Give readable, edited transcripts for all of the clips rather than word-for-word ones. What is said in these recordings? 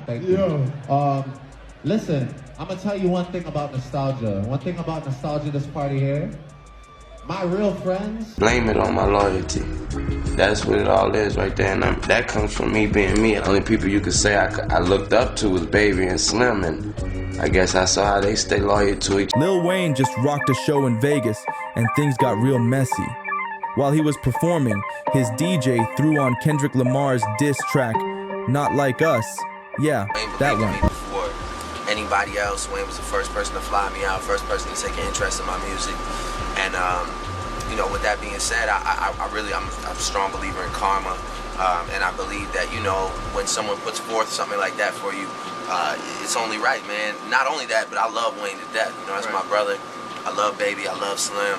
Thank you. Listen, I'm gonna tell you one thing about nostalgia. One thing about nostalgia this party here. My real friends. Blame it on my loyalty. That's what it all is right there. And that comes from me being me. The only people you could say I looked up to was Baby and Slim, and I guess I saw how they stay loyal to each other. Lil Wayne just rocked a show in Vegas, and things got real messy. While he was performing, his DJ threw on Kendrick Lamar's diss track, Not Like Us. Yeah, that one. Before anybody else, Wayne was the first person to fly me out, first person to take an interest in my music. And you know, with that being said, I'm a strong believer in karma, and I believe that, you know, when someone puts forth something like that for you, it's only right, man. Not only that, but I love Wayne to death. You know, that's my brother. I love Baby. I love Slim.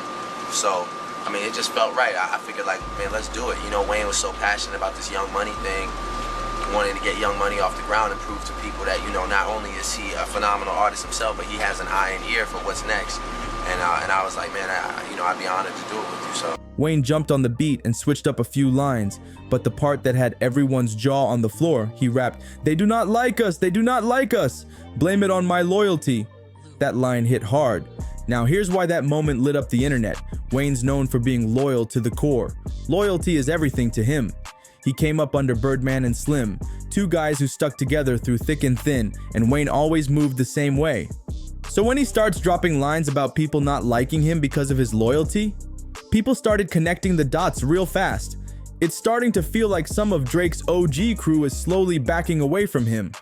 So, I mean, it just felt right. I figured, like, man, let's do it. You know, Wayne was so passionate about this Young Money thing, wanting to get Young Money off the ground and prove to people that, you know, not only is he a phenomenal artist himself, but he has an eye and ear for what's next. And I was like, man, I'd be honored to do it with you. So Wayne jumped on the beat and switched up a few lines, but the part that had everyone's jaw on the floor, he rapped, "They do not like us, they do not like us. Blame it on my loyalty." That line hit hard. Now here's why that moment lit up the internet. Wayne's known for being loyal to the core. Loyalty is everything to him. He came up under Birdman and Slim, two guys who stuck together through thick and thin, and Wayne always moved the same way. So when he starts dropping lines about people not liking him because of his loyalty, people started connecting the dots real fast. It's starting to feel like some of Drake's OG crew is slowly backing away from him.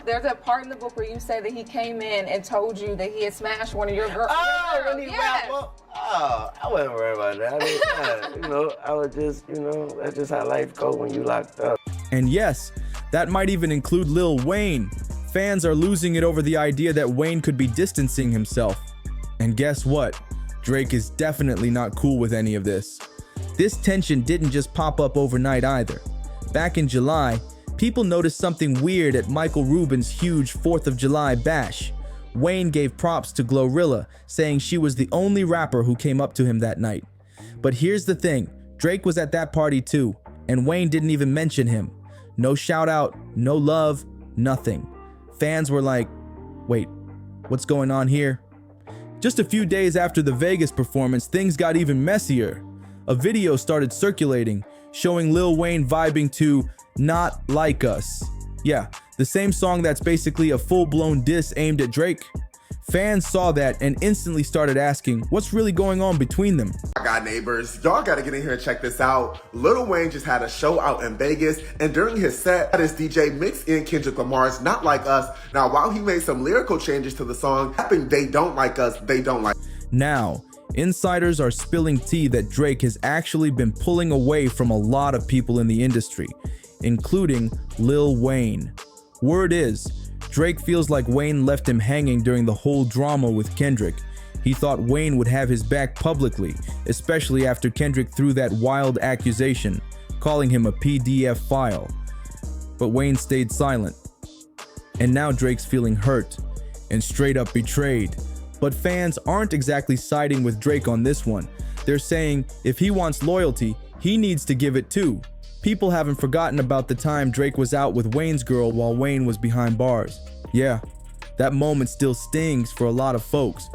There's that part in the book where you say that he came in and told you that he had smashed one of your girls. Oh, when he wrapped up? Oh, I wasn't worried about that. I mean, you know, I was just, you know, that's just how life goes when you locked up. And yes, that might even include Lil Wayne. Fans are losing it over the idea that Wayne could be distancing himself. And guess what? Drake is definitely not cool with any of this. This tension didn't just pop up overnight either. Back in July, people noticed something weird at Michael Rubin's huge 4th of July bash. Wayne gave props to Glorilla, saying she was the only rapper who came up to him that night. But here's the thing, Drake was at that party too, and Wayne didn't even mention him. No shout out, no love, nothing. Fans were like, wait, what's going on here? Just a few days after the Vegas performance, things got even messier. A video started circulating, showing Lil Wayne vibing to Not Like Us. Yeah, the same song that's basically a full-blown diss aimed at Drake. Fans saw that and instantly started asking, what's really going on between them? I got neighbors, y'all gotta get in here and check this out. Lil Wayne just had a show out in Vegas, and during his set, his DJ mixed in Kendrick Lamar's Not Like Us. Now, while he made some lyrical changes to the song, rapping They Don't Like Us, They Don't Like. Now, insiders are spilling tea that Drake has actually been pulling away from a lot of people in the industry, including Lil Wayne. Word is, Drake feels like Wayne left him hanging during the whole drama with Kendrick. He thought Wayne would have his back publicly, especially after Kendrick threw that wild accusation, calling him a PDF file. But Wayne stayed silent. And now Drake's feeling hurt and straight up betrayed. But fans aren't exactly siding with Drake on this one. They're saying if he wants loyalty, he needs to give it too. People haven't forgotten about the time Drake was out with Wayne's girl while Wayne was behind bars. Yeah, that moment still stings for a lot of folks.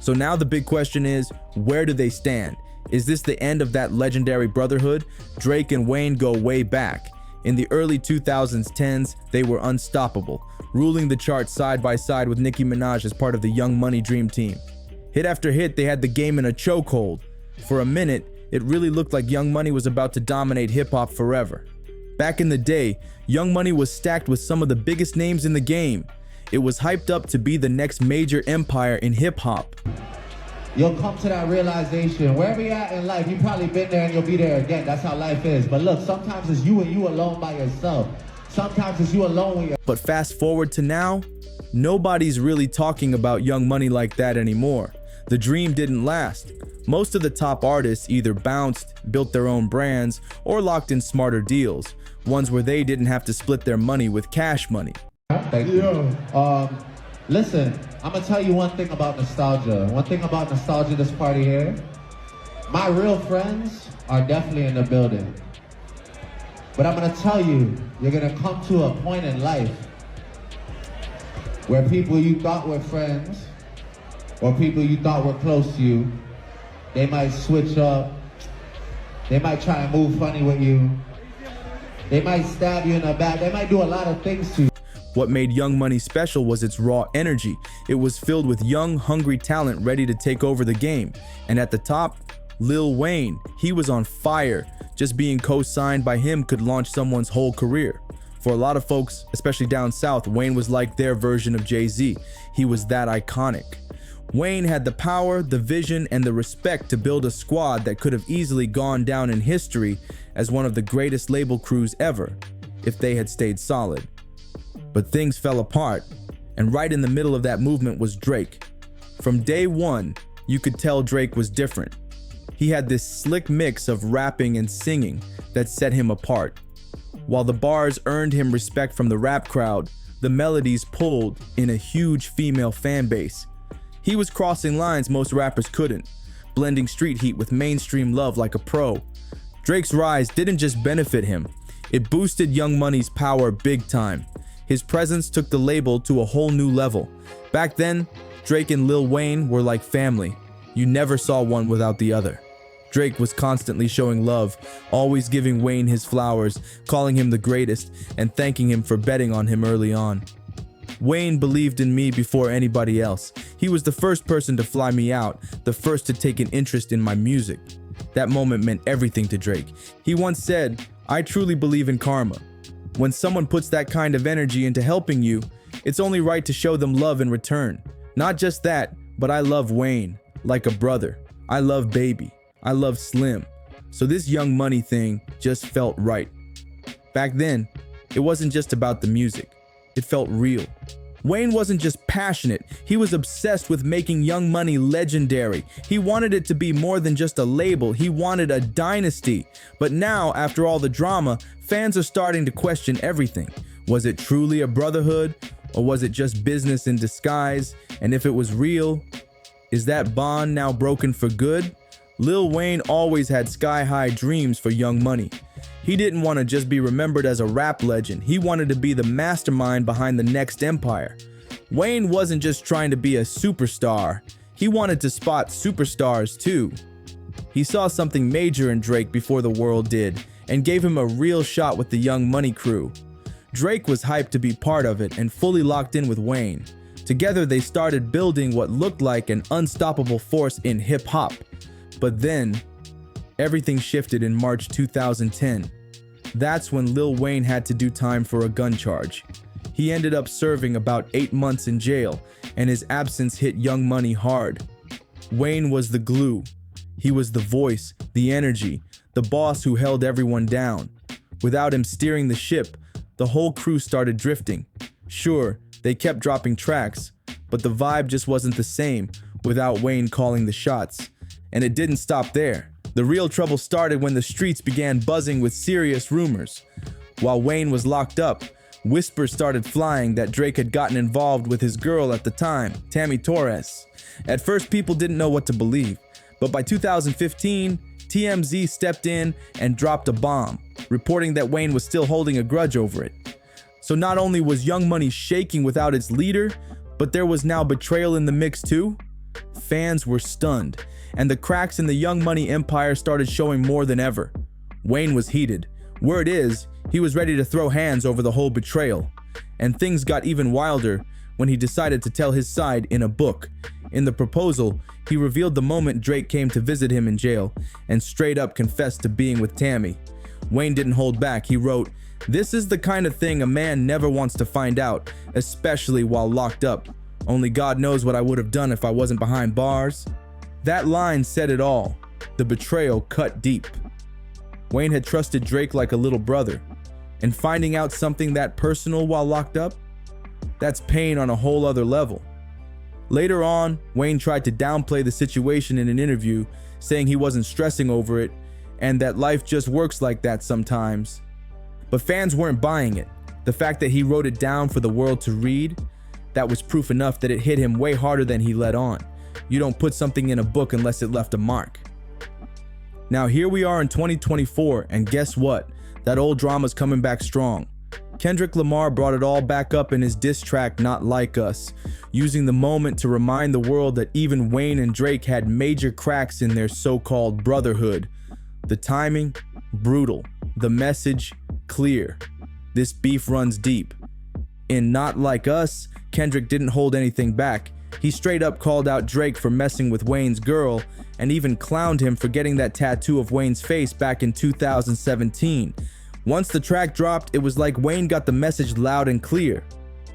So now the big question is, where do they stand? Is this the end of that legendary brotherhood? Drake and Wayne go way back. In the early 2010s, they were unstoppable, ruling the charts side by side with Nicki Minaj as part of the Young Money Dream Team. Hit after hit, they had the game in a chokehold. For a minute, it really looked like Young Money was about to dominate hip-hop forever. Back in the day, Young Money was stacked with some of the biggest names in the game. It was hyped up to be the next major empire in hip-hop. You'll come to that realization. Wherever you're at in life, you've probably been there and you'll be there again. That's how life is. But look, sometimes it's you and you alone by yourself. Sometimes it's you alone with your... But fast forward to now, nobody's really talking about Young Money like that anymore. The dream didn't last. Most of the top artists either bounced, built their own brands, or locked in smarter deals, ones where they didn't have to split their money with Cash Money. Thank you. Listen, I'm gonna tell you one thing about nostalgia. One thing about nostalgia this party here. My real friends are definitely in the building. But I'm gonna tell you, you're gonna come to a point in life where people you thought were friends or people you thought were close to you, they might switch up, they might try and move funny with you, they might stab you in the back, they might do a lot of things to you. What made Young Money special was its raw energy. It was filled with young, hungry talent ready to take over the game. And at the top, Lil Wayne. He was on fire. Just being co-signed by him could launch someone's whole career. For a lot of folks, especially down south, Wayne was like their version of Jay-Z. He was that iconic. Wayne had the power, the vision, and the respect to build a squad that could have easily gone down in history as one of the greatest label crews ever, if they had stayed solid. But things fell apart, and right in the middle of that movement was Drake. From day one, you could tell Drake was different. He had this slick mix of rapping and singing that set him apart. While the bars earned him respect from the rap crowd, the melodies pulled in a huge female fan base. He was crossing lines most rappers couldn't, blending street heat with mainstream love like a pro. Drake's rise didn't just benefit him, it boosted Young Money's power big time. His presence took the label to a whole new level. Back then, Drake and Lil Wayne were like family. You never saw one without the other. Drake was constantly showing love, always giving Wayne his flowers, calling him the greatest, and thanking him for betting on him early on. Wayne believed in me before anybody else. He was the first person to fly me out, the first to take an interest in my music. That moment meant everything to Drake. He once said, "I truly believe in karma. When someone puts that kind of energy into helping you, it's only right to show them love in return. Not just that, but I love Wayne, like a brother. I love Baby. I love Slim. So this Young Money thing just felt right." Back then, it wasn't just about the music. It felt real. Wayne wasn't just passionate, he was obsessed with making Young Money legendary. He wanted it to be more than just a label, he wanted a dynasty. But now, after all the drama, fans are starting to question everything. Was it truly a brotherhood? Or was it just business in disguise? And if it was real, is that bond now broken for good? Lil Wayne always had sky-high dreams for Young Money. He didn't want to just be remembered as a rap legend. He wanted to be the mastermind behind the next empire. Wayne wasn't just trying to be a superstar. He wanted to spot superstars too. He saw something major in Drake before the world did, and gave him a real shot with the Young Money crew. Drake was hyped to be part of it and fully locked in with Wayne. Together they started building what looked like an unstoppable force in hip-hop. But then, everything shifted in March 2010. That's when Lil Wayne had to do time for a gun charge. He ended up serving about 8 months in jail, and his absence hit Young Money hard. Wayne was the glue. He was the voice, the energy, the boss who held everyone down. Without him steering the ship, the whole crew started drifting. Sure, they kept dropping tracks, but the vibe just wasn't the same without Wayne calling the shots. And it didn't stop there. The real trouble started when the streets began buzzing with serious rumors. While Wayne was locked up, whispers started flying that Drake had gotten involved with his girl at the time, Tammy Torres. At first, people didn't know what to believe, but by 2015, TMZ stepped in and dropped a bomb, reporting that Wayne was still holding a grudge over it. So not only was Young Money shaking without its leader, but there was now betrayal in the mix too. Fans were stunned, and the cracks in the Young Money empire started showing more than ever. Wayne was heated. Word is, he was ready to throw hands over the whole betrayal. And things got even wilder when he decided to tell his side in a book. In the proposal, he revealed the moment Drake came to visit him in jail and straight up confessed to being with Tammy. Wayne didn't hold back. He wrote, "This is the kind of thing a man never wants to find out, especially while locked up. Only God knows what I would have done if I wasn't behind bars." That line said it all. The betrayal cut deep. Wayne had trusted Drake like a little brother, and finding out something that personal while locked up, that's pain on a whole other level. Later on, Wayne tried to downplay the situation in an interview, saying he wasn't stressing over it, and that life just works like that sometimes. But fans weren't buying it. The fact that he wrote it down for the world to read, that was proof enough that it hit him way harder than he let on. You don't put something in a book unless it left a mark. Now here we are in 2024, and guess what? That old drama's coming back strong. Kendrick Lamar brought it all back up in his diss track Not Like Us, using the moment to remind the world that even Wayne and Drake had major cracks in their so-called brotherhood. The timing, brutal. The message, clear. This beef runs deep. In Not Like Us, Kendrick didn't hold anything back. He straight up called out Drake for messing with Wayne's girl, and even clowned him for getting that tattoo of Wayne's face back in 2017. Once the track dropped, it was like Wayne got the message loud and clear.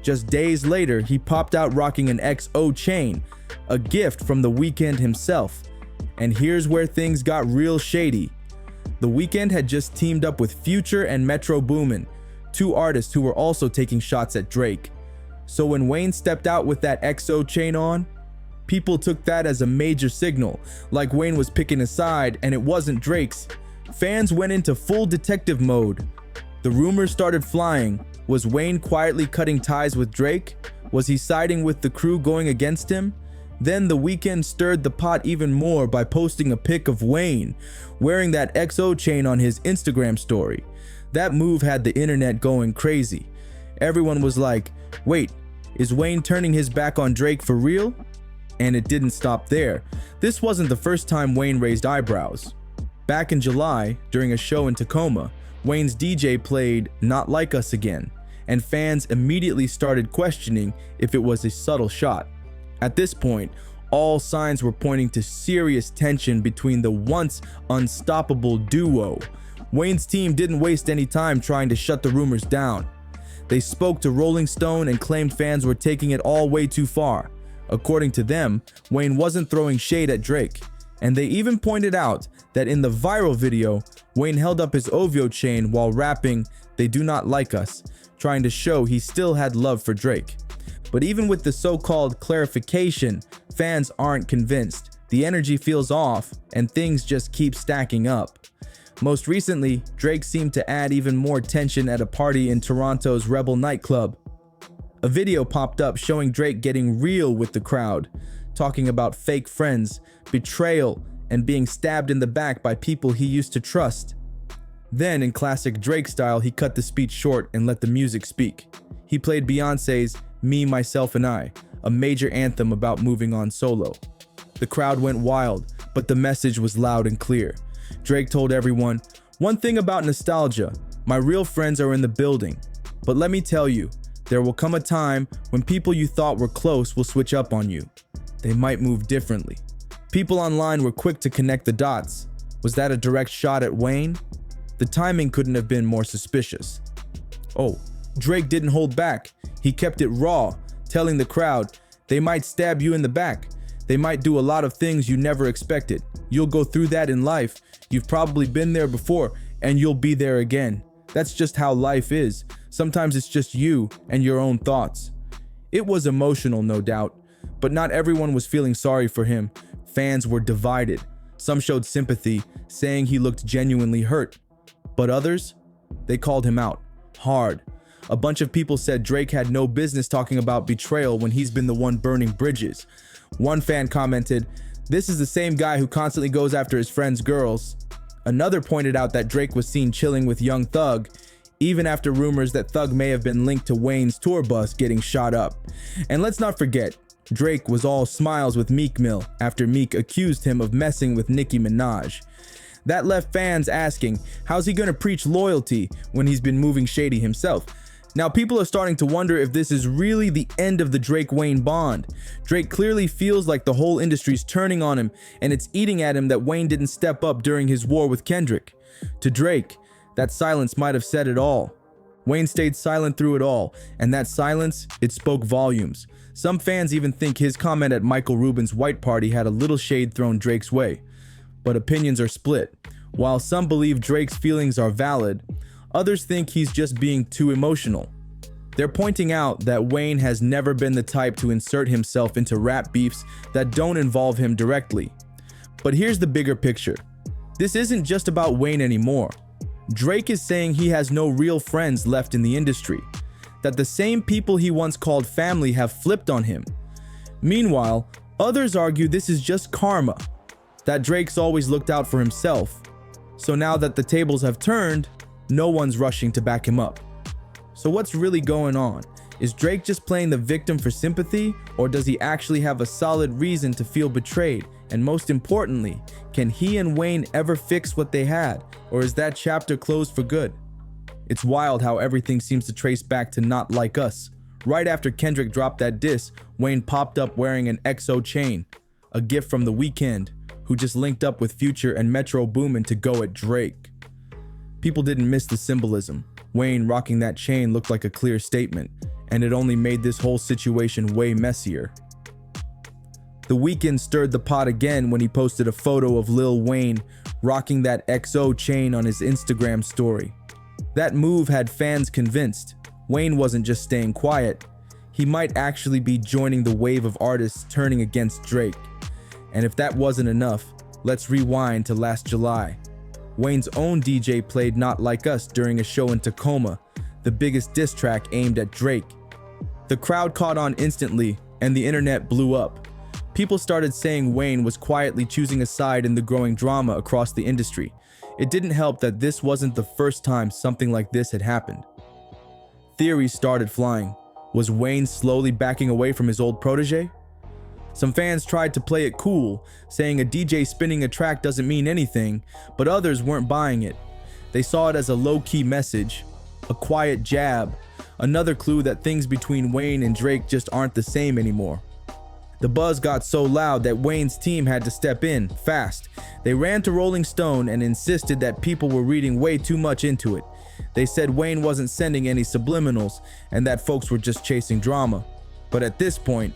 Just days later, he popped out rocking an XO chain, a gift from The Weeknd himself. And here's where things got real shady. The Weeknd had just teamed up with Future and Metro Boomin, two artists who were also taking shots at Drake. So when Wayne stepped out with that XO chain on, people took that as a major signal, like Wayne was picking a side and it wasn't Drake's. Fans went into full detective mode. The rumors started flying. Was Wayne quietly cutting ties with Drake? Was he siding with the crew going against him? Then The Weeknd stirred the pot even more by posting a pic of Wayne wearing that XO chain on his Instagram story. That move had the internet going crazy. Everyone was like, wait, is Wayne turning his back on Drake for real? And it didn't stop there. This wasn't the first time Wayne raised eyebrows. Back in July, during a show in Tacoma, Wayne's DJ played Not Like Us again, and fans immediately started questioning if it was a subtle shot. At this point, all signs were pointing to serious tension between the once unstoppable duo. Wayne's team didn't waste any time trying to shut the rumors down. They spoke to Rolling Stone and claimed fans were taking it all way too far. According to them, Wayne wasn't throwing shade at Drake. And they even pointed out that in the viral video, Wayne held up his OVO chain while rapping "They Do Not Like Us," trying to show he still had love for Drake. But even with the so-called clarification, fans aren't convinced. The energy feels off, and things just keep stacking up. Most recently, Drake seemed to add even more tension at a party in Toronto's Rebel nightclub. A video popped up showing Drake getting real with the crowd, talking about fake friends, betrayal, and being stabbed in the back by people he used to trust. Then, in classic Drake style, he cut the speech short and let the music speak. He played Beyoncé's Me, Myself, and I, a major anthem about moving on solo. The crowd went wild, but the message was loud and clear. Drake told everyone, "One thing about nostalgia, my real friends are in the building. But let me tell you, there will come a time when people you thought were close will switch up on you. They might move differently." People online were quick to connect the dots. Was that a direct shot at Wayne? The timing couldn't have been more suspicious. Oh, Drake didn't hold back. He kept it raw, telling the crowd, "They might stab you in the back. They might do a lot of things you never expected. You'll go through that in life. You've probably been there before, and you'll be there again. That's just how life is. Sometimes it's just you and your own thoughts." It was emotional, no doubt, but not everyone was feeling sorry for him. Fans were divided. Some showed sympathy, saying he looked genuinely hurt. But others, they called him out, hard. A bunch of people said Drake had no business talking about betrayal when he's been the one burning bridges. One fan commented, "This is the same guy who constantly goes after his friends' girls." Another pointed out that Drake was seen chilling with Young Thug, even after rumors that Thug may have been linked to Wayne's tour bus getting shot up. And let's not forget, Drake was all smiles with Meek Mill after Meek accused him of messing with Nicki Minaj. That left fans asking, how's he gonna preach loyalty when he's been moving shady himself? Now people are starting to wonder if this is really the end of the Drake-Wayne bond. Drake clearly feels like the whole industry's turning on him, and it's eating at him that Wayne didn't step up during his war with Kendrick. To Drake, that silence might have said it all. Wayne stayed silent through it all, and that silence, it spoke volumes. Some fans even think his comment at Michael Rubin's white party had a little shade thrown Drake's way. But opinions are split. While some believe Drake's feelings are valid, others think he's just being too emotional. They're pointing out that Wayne has never been the type to insert himself into rap beefs that don't involve him directly. But here's the bigger picture. This isn't just about Wayne anymore. Drake is saying he has no real friends left in the industry, that the same people he once called family have flipped on him. Meanwhile, others argue this is just karma, that Drake's always looked out for himself. So now that the tables have turned, no one's rushing to back him up. So what's really going on? Is Drake just playing the victim for sympathy, or does he actually have a solid reason to feel betrayed? And most importantly, can he and Wayne ever fix what they had, or is that chapter closed for good? It's wild how everything seems to trace back to Not Like Us. Right after Kendrick dropped that diss, Wayne popped up wearing an XO chain, a gift from The Weeknd, who just linked up with Future and Metro Boomin to go at Drake. People didn't miss the symbolism. Wayne rocking that chain looked like a clear statement, and it only made this whole situation way messier. The Weeknd stirred the pot again when he posted a photo of Lil Wayne rocking that XO chain on his Instagram story. That move had fans convinced Wayne wasn't just staying quiet, he might actually be joining the wave of artists turning against Drake. And if that wasn't enough, let's rewind to last July. Wayne's own DJ played Not Like Us during a show in Tacoma, the biggest diss track aimed at Drake. The crowd caught on instantly, and the internet blew up. People started saying Wayne was quietly choosing a side in the growing drama across the industry. It didn't help that this wasn't the first time something like this had happened. Theories started flying. Was Wayne slowly backing away from his old protege? Some fans tried to play it cool, saying a DJ spinning a track doesn't mean anything, but others weren't buying it. They saw it as a low-key message, a quiet jab, another clue that things between Wayne and Drake just aren't the same anymore. The buzz got so loud that Wayne's team had to step in, fast. They ran to Rolling Stone and insisted that people were reading way too much into it. They said Wayne wasn't sending any subliminals and that folks were just chasing drama. But at this point,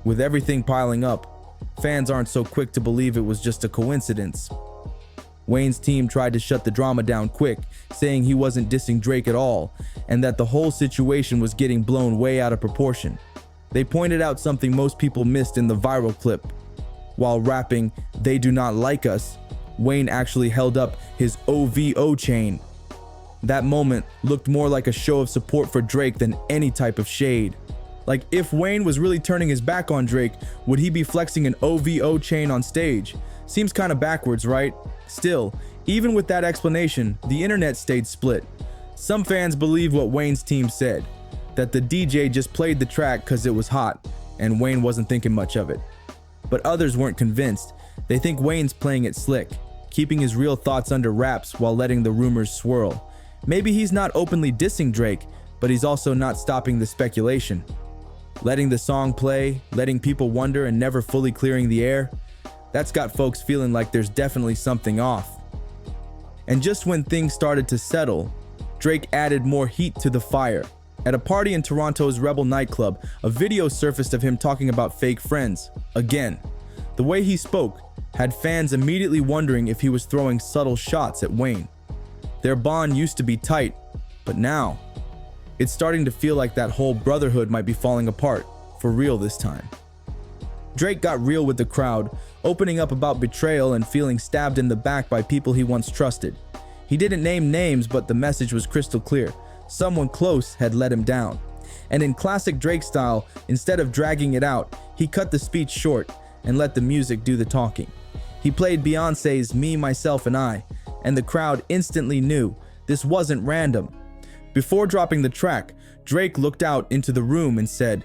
with everything piling up, fans aren't so quick to believe it was just a coincidence. Wayne's team tried to shut the drama down quick, saying he wasn't dissing Drake at all, and that the whole situation was getting blown way out of proportion. They pointed out something most people missed in the viral clip. While rapping "They Do Not Like Us," Wayne actually held up his OVO chain. That moment looked more like a show of support for Drake than any type of shade. Like, if Wayne was really turning his back on Drake, would he be flexing an OVO chain on stage? Seems kinda backwards, right? Still, even with that explanation, the internet stayed split. Some fans believe what Wayne's team said, that the DJ just played the track cause it was hot, and Wayne wasn't thinking much of it. But others weren't convinced. They think Wayne's playing it slick, keeping his real thoughts under wraps while letting the rumors swirl. Maybe he's not openly dissing Drake, but he's also not stopping the speculation. Letting the song play, letting people wonder and never fully clearing the air, that's got folks feeling like there's definitely something off. And just when things started to settle, Drake added more heat to the fire. At a party in Toronto's Rebel nightclub, a video surfaced of him talking about fake friends. Again, the way he spoke had fans immediately wondering if he was throwing subtle shots at Wayne. Their bond used to be tight, but now, it's starting to feel like that whole brotherhood might be falling apart, for real this time. Drake got real with the crowd, opening up about betrayal and feeling stabbed in the back by people he once trusted. He didn't name names, but the message was crystal clear. Someone close had let him down. And in classic Drake style, instead of dragging it out, he cut the speech short and let the music do the talking. He played Beyonce's Me, Myself, and I, and the crowd instantly knew this wasn't random. Before dropping the track, Drake looked out into the room and said,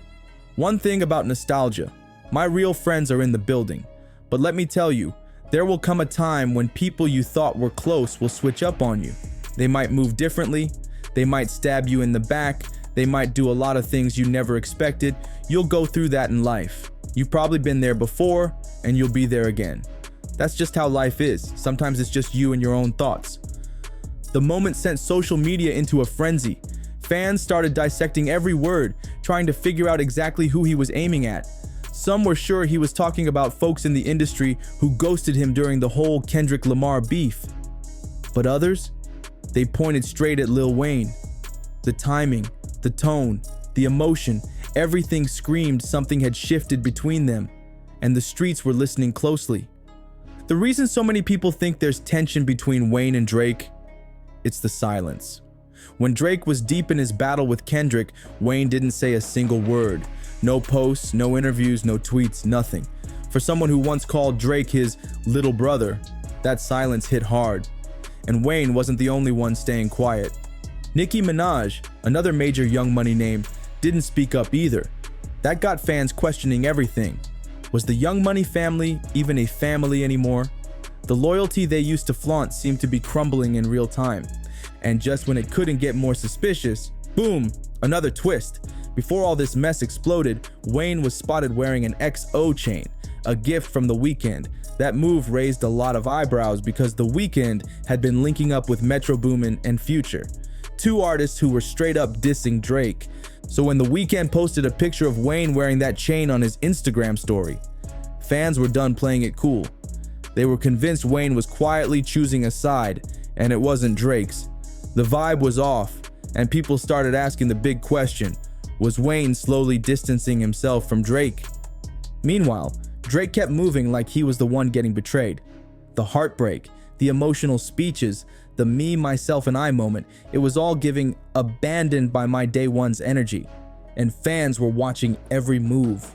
"One thing about nostalgia, my real friends are in the building, but let me tell you, there will come a time when people you thought were close will switch up on you. They might move differently, they might stab you in the back, they might do a lot of things you never expected. You'll go through that in life. You've probably been there before, and you'll be there again. That's just how life is. Sometimes it's just you and your own thoughts." The moment sent social media into a frenzy. Fans started dissecting every word, trying to figure out exactly who he was aiming at. Some were sure he was talking about folks in the industry who ghosted him during the whole Kendrick Lamar beef. But others, they pointed straight at Lil Wayne. The timing, the tone, the emotion, everything screamed something had shifted between them, and the streets were listening closely. The reason so many people think there's tension between Wayne and Drake, it's the silence. When Drake was deep in his battle with Kendrick, Wayne didn't say a single word. No posts, no interviews, no tweets, nothing. For someone who once called Drake his little brother, that silence hit hard. And Wayne wasn't the only one staying quiet. Nicki Minaj, another major Young Money name, didn't speak up either. That got fans questioning everything. Was the Young Money family even a family anymore? The loyalty they used to flaunt seemed to be crumbling in real time. And just when it couldn't get more suspicious, boom, another twist. Before all this mess exploded, Wayne was spotted wearing an XO chain, a gift from The Weeknd. That move raised a lot of eyebrows because The Weeknd had been linking up with Metro Boomin and Future, two artists who were straight up dissing Drake. So when The Weeknd posted a picture of Wayne wearing that chain on his Instagram story, fans were done playing it cool. They were convinced Wayne was quietly choosing a side, and it wasn't Drake's. The vibe was off, and people started asking the big question: was Wayne slowly distancing himself from Drake? Meanwhile, Drake kept moving like he was the one getting betrayed. The heartbreak, the emotional speeches, the me, myself, and I moment, it was all giving abandoned by my day one's energy, and fans were watching every move.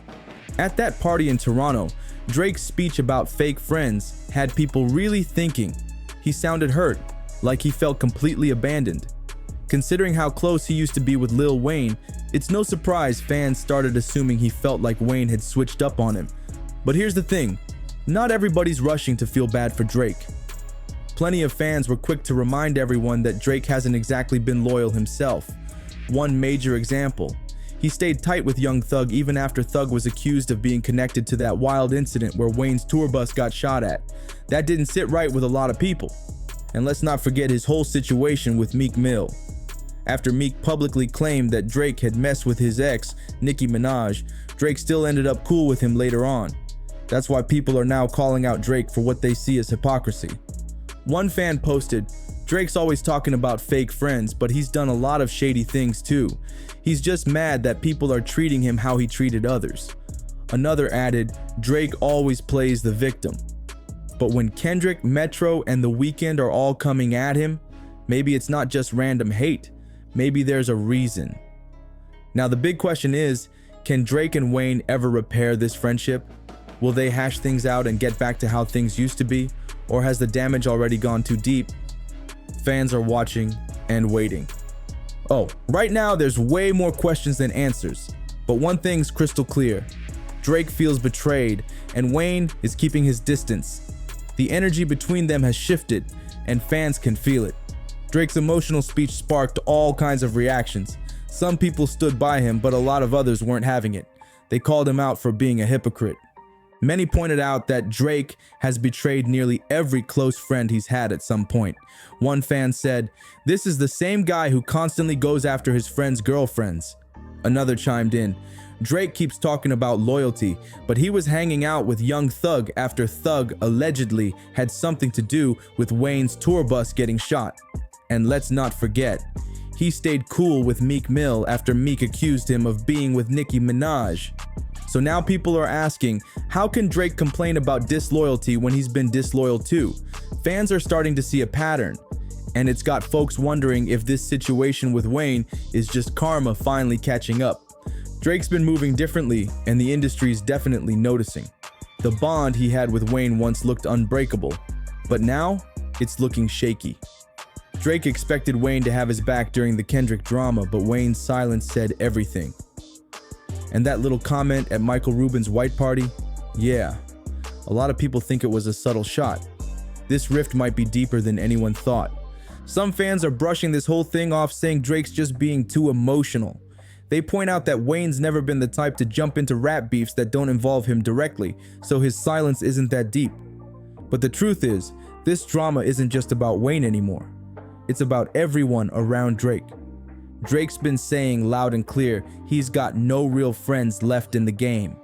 At that party in Toronto, Drake's speech about fake friends had people really thinking. He sounded hurt, like he felt completely abandoned. Considering how close he used to be with Lil Wayne, it's no surprise fans started assuming he felt like Wayne had switched up on him. But here's the thing, not everybody's rushing to feel bad for Drake. Plenty of fans were quick to remind everyone that Drake hasn't exactly been loyal himself. One major example, he stayed tight with Young Thug even after Thug was accused of being connected to that wild incident where Wayne's tour bus got shot at. That didn't sit right with a lot of people. And let's not forget his whole situation with Meek Mill. After Meek publicly claimed that Drake had messed with his ex, Nicki Minaj, Drake still ended up cool with him later on. That's why people are now calling out Drake for what they see as hypocrisy. One fan posted, "Drake's always talking about fake friends, but he's done a lot of shady things too. He's just mad that people are treating him how he treated others." Another added, "Drake always plays the victim." But when Kendrick, Metro, and The Weeknd are all coming at him, maybe it's not just random hate. Maybe there's a reason. Now the big question is, can Drake and Wayne ever repair this friendship? Will they hash things out and get back to how things used to be? Or has the damage already gone too deep? Fans are watching and waiting. Oh, right now there's way more questions than answers. But one thing's crystal clear. Drake feels betrayed, and Wayne is keeping his distance. The energy between them has shifted, and fans can feel it. Drake's emotional speech sparked all kinds of reactions. Some people stood by him, but a lot of others weren't having it. They called him out for being a hypocrite. Many pointed out that Drake has betrayed nearly every close friend he's had at some point. One fan said, "This is the same guy who constantly goes after his friends' girlfriends." Another chimed in, "Drake keeps talking about loyalty, but he was hanging out with Young Thug after Thug allegedly had something to do with Wayne's tour bus getting shot." And let's not forget, he stayed cool with Meek Mill after Meek accused him of being with Nicki Minaj. So now people are asking, how can Drake complain about disloyalty when he's been disloyal too? Fans are starting to see a pattern, and it's got folks wondering if this situation with Wayne is just karma finally catching up. Drake's been moving differently, and the industry's definitely noticing. The bond he had with Wayne once looked unbreakable, but now it's looking shaky. Drake expected Wayne to have his back during the Kendrick drama, but Wayne's silence said everything. And that little comment at Michael Rubin's white party? Yeah, a lot of people think it was a subtle shot. This rift might be deeper than anyone thought. Some fans are brushing this whole thing off, saying Drake's just being too emotional. They point out that Wayne's never been the type to jump into rap beefs that don't involve him directly, so his silence isn't that deep. But the truth is, this drama isn't just about Wayne anymore. It's about everyone around Drake. Drake's been saying loud and clear he's got no real friends left in the game.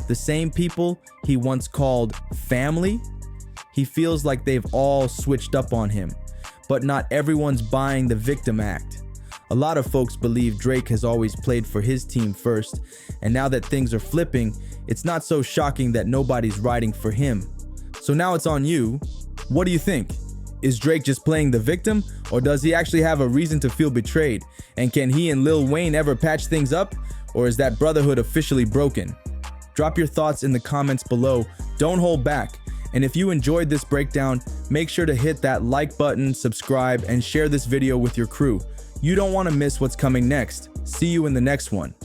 The same people he once called family, he feels like they've all switched up on him, but not everyone's buying the victim act. A lot of folks believe Drake has always played for his team first, and now that things are flipping, it's not so shocking that nobody's riding for him. So now it's on you. What do you think? Is Drake just playing the victim, or does he actually have a reason to feel betrayed? And can he and Lil Wayne ever patch things up, or is that brotherhood officially broken? Drop your thoughts in the comments below. Don't hold back. And if you enjoyed this breakdown, make sure to hit that like button, subscribe, and share this video with your crew. You don't want to miss what's coming next. See you in the next one.